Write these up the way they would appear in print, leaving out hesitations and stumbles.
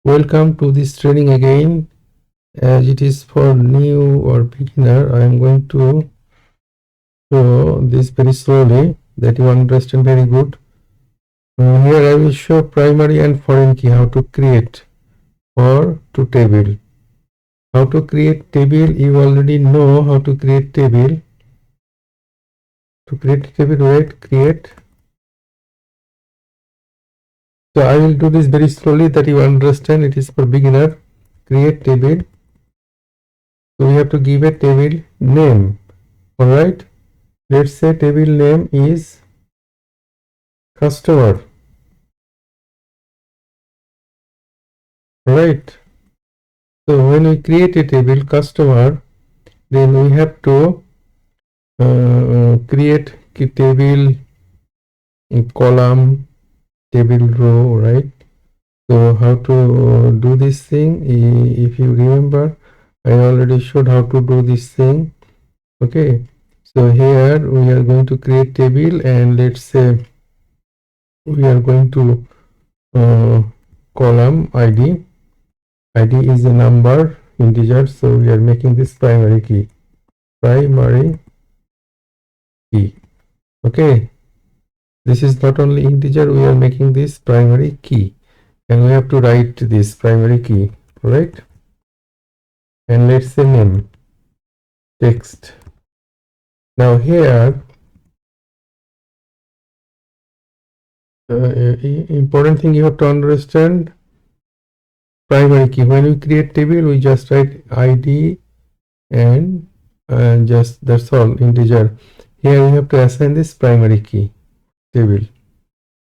Welcome to this training again. As it is for new or beginner, I am going to show this very slowly that you understand very good. Here I will show primary and foreign key, how to create or to table. How to create table, you already know how to create table. To create table, wait, create. So I will do this very slowly that you understand. It is for beginner. Create table. So we have to give a table name. Alright. Let's say table name is customer. Right. So when we create a table customer, then we have to create table column, table row, right? So how to do this thing? If you remember, I already showed how to do this thing. Okay. So here we are going to create table, and let's say we are going to column ID. ID is a number integer, so we are making this primary key. Okay, this is not only integer, we are making this primary key, and we have to write this primary key, right? And let's say name text. Now here important thing you have to understand, primary key. When we create table, we just write ID and just that's all, integer. Here we have to assign this primary key table.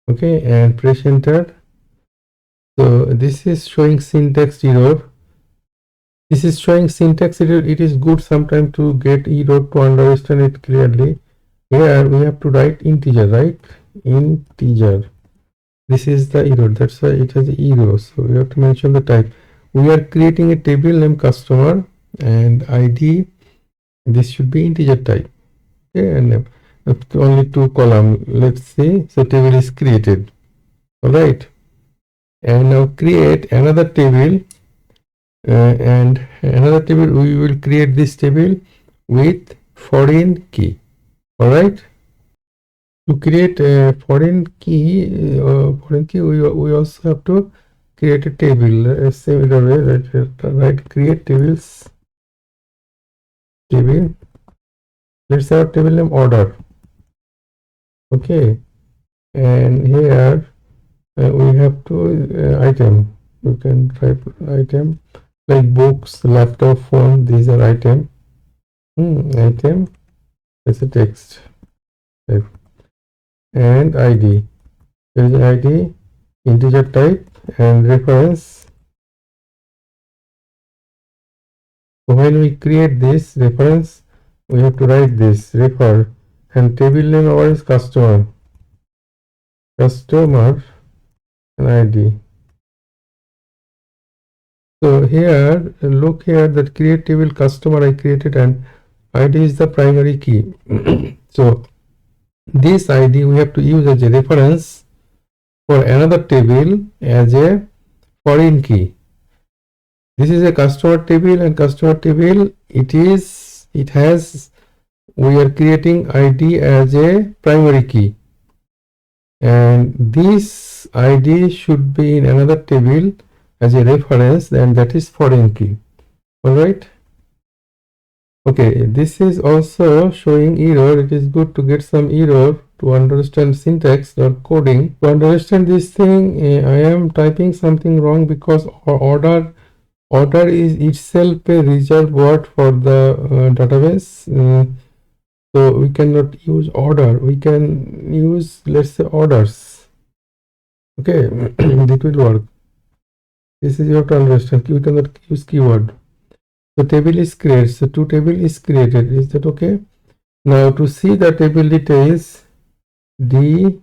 Okay, and press enter. So this is showing syntax error. This is showing syntax error. It is good sometimes to get error to understand it clearly. Here we have to write integer, right? Integer. This is the error. That's why it has error. So we have to mention the type. We are creating a table named customer and ID. This should be integer type. Okay, and only 2 column. Let's see. So table is created. All right. And now create another table. And another table, we will create this table with foreign key. All right. To create a foreign key, we also have to create a table. Similar way, right? Create tables. Table. Let's have table name order. Okay. And here we have to item. You can type item like books, laptop, phone. These are item. Item is a text type. And ID. There is ID, integer type, and reference. So when we create this reference, we have to write this refer, and table name our is customer. Customer and ID. So here, look here, that create table customer I created, and ID is the primary key. So this ID we have to use as a reference for another table as a foreign key. This is a customer table, and customer table we are creating ID as a primary key, and this ID should be in another table as a reference, and that is foreign key. All right. Okay, this is also showing error. It is good to get some error to understand syntax or coding. To understand this thing, I am typing something wrong because order is itself a reserved word for the database. So we cannot use order. We can use, let's say, orders. Okay, it will work. This is you have to understand. We cannot use keyword. The table is created. So two table is created. Is that okay? Now to see the table details, D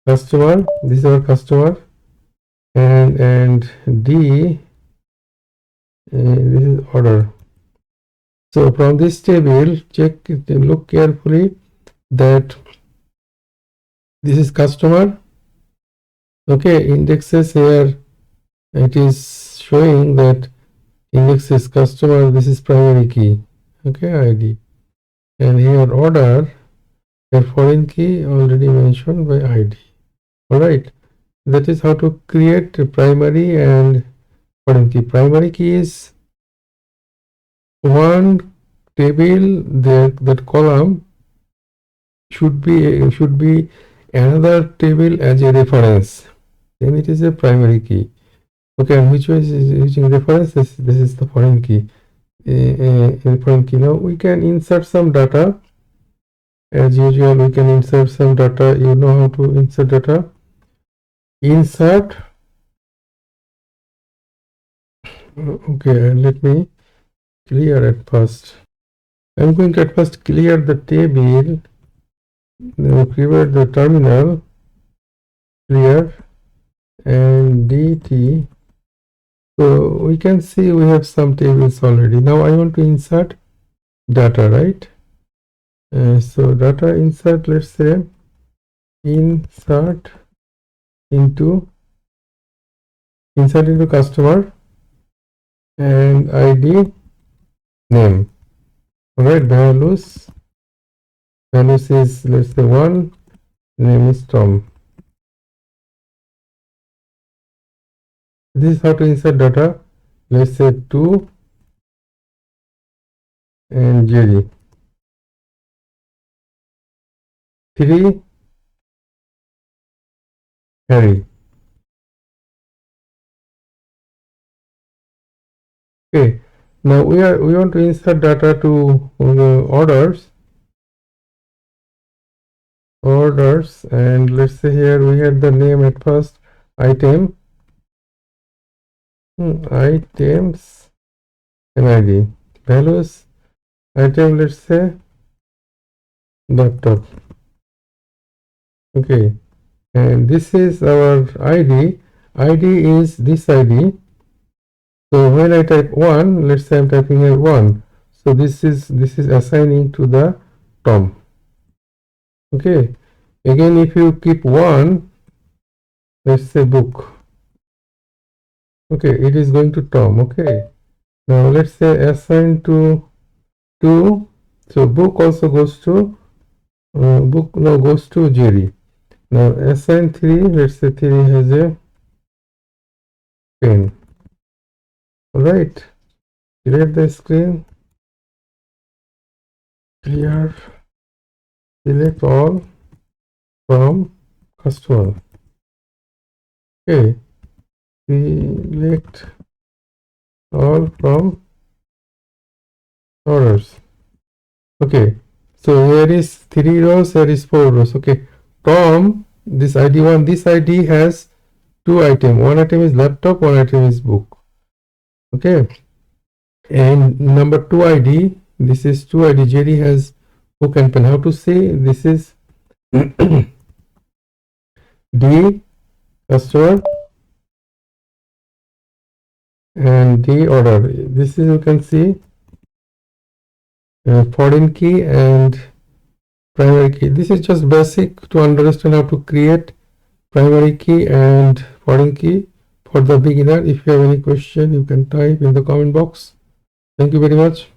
customer. This is our customer, and D. This is order. So from this table, check it, look carefully that this is customer. Okay, indexes here it is showing that index is customer, this is primary key, okay, ID, and here order, a foreign key already mentioned by ID. All right, that is how to create a primary and foreign key. Primary key is one table, that column should be another table as a reference, then it is a primary key. Okay, and which is using reference? This is the foreign key. Foreign key. Now we can insert some data. As usual, we can insert some data. You know how to insert data. Insert. Okay, let me clear at first. I'm going to at first clear the table. Then clear the terminal. Clear and DT. So we can see we have some tables already. Now I want to insert data, right? So data insert, let's say insert into customer and ID name. All right, values is, let's say 1, name is Tom. This is how to insert data. Let's say 2 and Jerry. 3 Harry. Okay, now we want to insert data to orders, and let's say here we had the name at first, item, items and ID. Values, item, let's say laptop. Okay, and this is our ID. ID is this ID. So when I type 1, let's say I'm typing here 1. So this is assigning to the Tom. Okay. Again, if you keep 1, let's say book. Okay, it is going to Tom. Okay. Now let's say assign to 2. So book also goes to goes to Jerry. Now assign 3. Let's say 3 has a pen. All right. Clear the screen. Clear. Select all from customer. Okay. Select all from orders. Okay. So here is 3 rows, here is 4 rows. Okay. From this ID 1, this ID has 2 items. One item is laptop, one item is book. Okay. And number 2 ID, this is 2 ID. Jerry has book and pen. How to say this is D customer and D order. This is, you can see, foreign key and primary key. This is just basic to understand how to create primary key and foreign key for the beginner. If you have any question, you can type in the comment box. Thank you very much.